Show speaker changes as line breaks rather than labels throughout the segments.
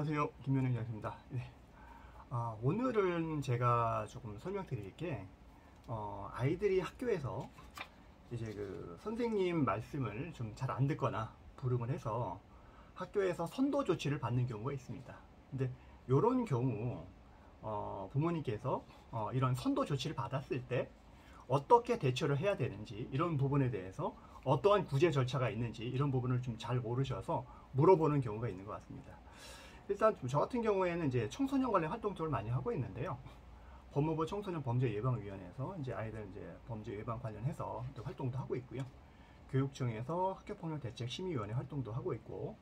안녕하세요. 김현영 교수입니다. 네. 오늘은 제가 조금 설명드릴 게 아이들이 학교에서 이제 그 선생님 말씀을 좀 잘 안 듣거나 불응을 해서 학교에서 선도 조치를 받는 경우가 있습니다. 근데 이런 경우 부모님께서 이런 선도 조치를 받았을 때 어떻게 대처를 해야 되는지, 이런 부분에 대해서 어떠한 구제 절차가 있는지 이런 부분을 좀 잘 모르셔서 물어보는 경우가 있는 것 같습니다. 일단 저 같은 경우에는 이제 청소년 관련 활동들을 많이 하고 있는데요. 법무부 청소년 범죄 예방위원회에서 이제 아이들 이제 범죄 예방 관련해서 활동도 하고 있고요. 교육청에서 학교폭력 대책 심의위원회 활동도 하고 있고,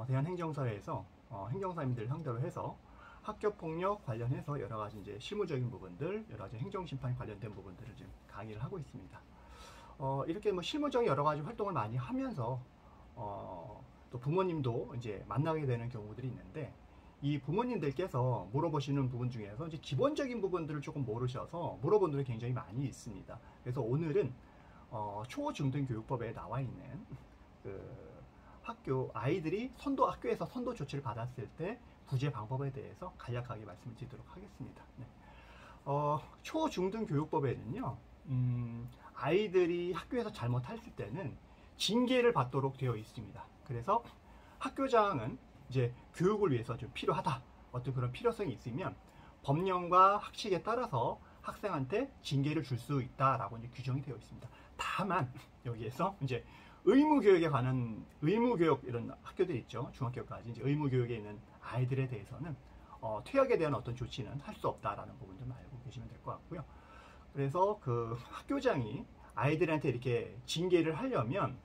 대한행정사회에서 행정사님들 상대로 해서 학교폭력 관련해서 여러 가지 이제 실무적인 부분들, 여러 가지 행정심판 관련된 부분들을 지금 강의를 하고 있습니다. 이렇게 뭐 실무적인 여러 가지 활동을 많이 하면서 또 부모님도 이제 만나게 되는 경우들이 있는데, 이 부모님들께서 물어보시는 부분 중에서 이제 기본적인 부분들을 조금 모르셔서 물어본 분들이 굉장히 많이 있습니다. 그래서 오늘은 초중등교육법에 나와 있는 그 학교 아이들이 학교에서 선도 조치를 받았을 때 구제 방법에 대해서 간략하게 말씀을 드리도록 하겠습니다. 네. 초중등교육법에는요, 아이들이 학교에서 잘못했을 때는 징계를 받도록 되어 있습니다. 그래서 학교장은 이제 교육을 위해서 좀 필요하다, 어떤 그런 필요성이 있으면 법령과 학칙에 따라서 학생한테 징계를 줄 수 있다라고 이제 규정이 되어 있습니다. 다만 여기에서 이제 의무교육에 관한 의무교육 이런 학교들 있죠. 중학교까지 이제 의무교육에 있는 아이들에 대해서는 퇴학에 대한 어떤 조치는 할 수 없다라는 부분 좀 알고 계시면 될 것 같고요. 그래서 그 학교장이 아이들한테 이렇게 징계를 하려면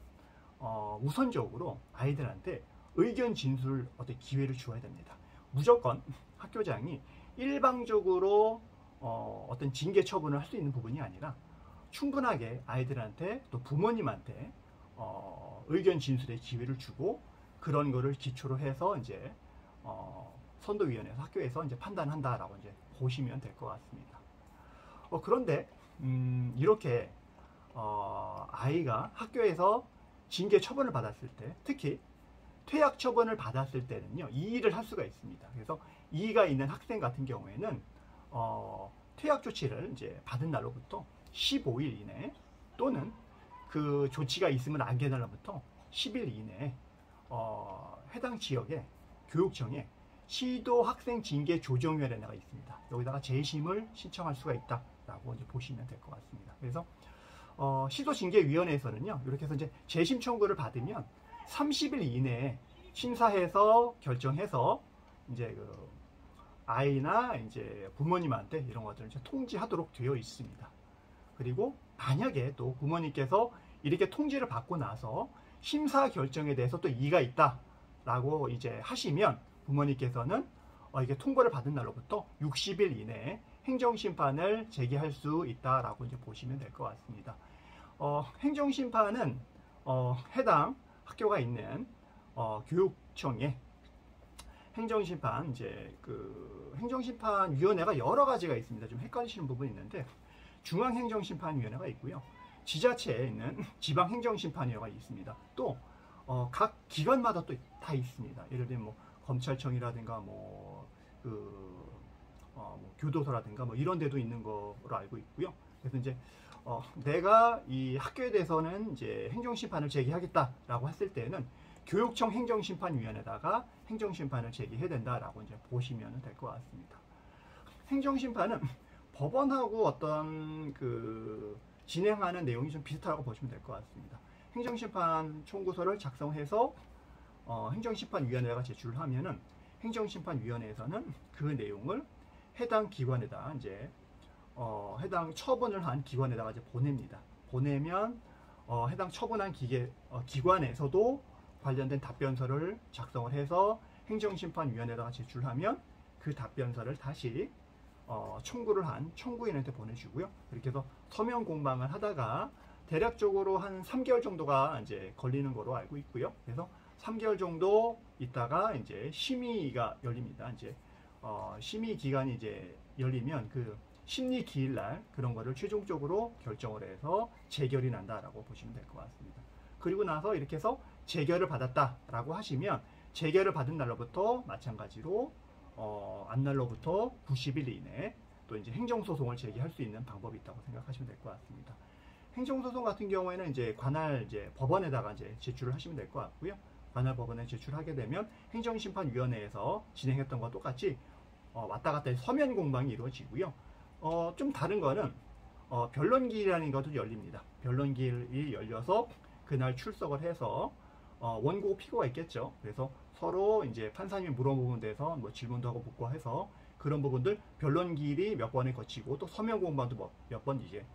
우선적으로 아이들한테 의견 진술 어떤 기회를 주어야 됩니다. 무조건 학교장이 일방적으로 어떤 징계 처분을 할 수 있는 부분이 아니라 충분하게 아이들한테 또 부모님한테 의견 진술의 기회를 주고, 그런 거를 기초로 해서 이제 선도위원회에서 학교에서 이제 판단한다라고 이제 보시면 될 것 같습니다. 그런데 이렇게 아이가 학교에서 징계 처분을 받았을 때, 특히 퇴학 처분을 받았을 때는요, 이의를 할 수가 있습니다. 그래서 이의가 있는 학생 같은 경우에는 퇴학 조치를 이제 받은 날로부터 15일 이내, 또는 그 조치가 있으면 안 되는 날로부터 10일 이내에 해당 지역의 교육청에 시도학생 징계 조정위원회가 있습니다. 여기다가 재심을 신청할 수가 있다라고 이제 보시면 될 것 같습니다. 그래서 시도징계위원회에서는요, 이렇게 해서 이제 재심 청구를 받으면 30일 이내에 심사해서 결정해서 이제 그 아이나 이제 부모님한테 이런 것들을 이제 통지하도록 되어 있습니다. 그리고 만약에 또 부모님께서 이렇게 통지를 받고 나서 심사 결정에 대해서 또 이의가 있다라고 이제 하시면 부모님께서는 이게 통보를 받은 날로부터 60일 이내에 행정심판을 제기할 수 있다라고 이제 보시면 될 것 같습니다. 행정심판은 해당 학교가 있는 교육청에 행정심판 이제 그 행정심판위원회가 여러 가지가 있습니다. 좀 헷갈리시는 부분이 있는데, 중앙행정심판위원회가 있고요, 지자체에 있는 지방행정심판위원회가 있습니다. 또 각 기관마다 또 다 있습니다. 예를 들면 뭐 검찰청이라든가 뭐 교도소라든가 뭐 이런 데도 있는 거로 알고 있고요. 그래서 이제 내가 이 학교에 대해서는 이제 행정심판을 제기하겠다라고 했을 때는 교육청 행정심판위원회에다가 행정심판을 제기해야 된다라고 이제 보시면 될 것 같습니다. 행정심판은 법원하고 어떤 그 진행하는 내용이 좀 비슷하다고 보시면 될 것 같습니다. 행정심판 청구서를 작성해서 행정심판위원회가 제출을 하면은 행정심판위원회에서는 그 내용을 해당 기관에다 이제 해당 처분을 한 기관에다가 이제 보냅니다. 보내면 해당 처분한 기관에서도 관련된 답변서를 작성을 해서 행정심판위원회에다가 제출하면 그 답변서를 다시 청구를 한 청구인한테 보내주고요. 이렇게 해서 서면 공방을 하다가 대략적으로 한 3개월 정도가 이제 걸리는 거로 알고 있고요. 그래서 3개월 정도 있다가 이제 심의가 열립니다. 이제 심의 기간이 이제 열리면 그 심리 기일날 그런 거를 최종적으로 결정을 해서 재결이 난다라고 보시면 될 것 같습니다. 그리고 나서 이렇게 해서 재결을 받았다라고 하시면 재개를 받은 날로부터 마찬가지로 안날로부터 90일 이내 또 이제 행정소송을 제기할 수 있는 방법이 있다고 생각하시면 될 것 같습니다. 행정소송 같은 경우에는 이제 관할 이제 법원에다가 이제 제출을 하시면 될 것 같고요. 관할 법원에 제출하게 되면 행정심판위원회에서 진행했던 것과 똑같이 왔다 갔다 서면 공방이 이루어지고요. 좀 다른 거는 변론기일이라는 것도 열립니다. 변론기일이 열려서 그날 출석을 해서 원고 피고가 있겠죠. 그래서 서로 이제 판사님이 물어보는 데서 뭐 질문도 하고 묻고 해서 그런 부분들 변론기일이 몇 번을 거치고 또 서면 공방도 몇 번 이제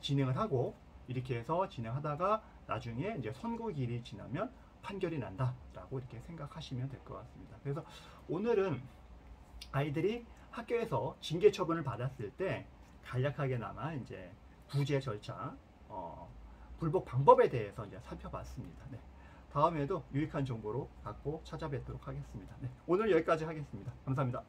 진행을 하고 이렇게 해서 진행하다가 나중에 이제 선고기일이 지나면 판결이 난다라고 이렇게 생각하시면 될 것 같습니다. 그래서 오늘은 아이들이 학교에서 징계 처분을 받았을 때 간략하게나마 이제 구제 절차, 불복 방법에 대해서 이제 살펴봤습니다. 네. 다음에도 유익한 정보로 갖고 찾아뵙도록 하겠습니다. 네. 오늘 여기까지 하겠습니다. 감사합니다.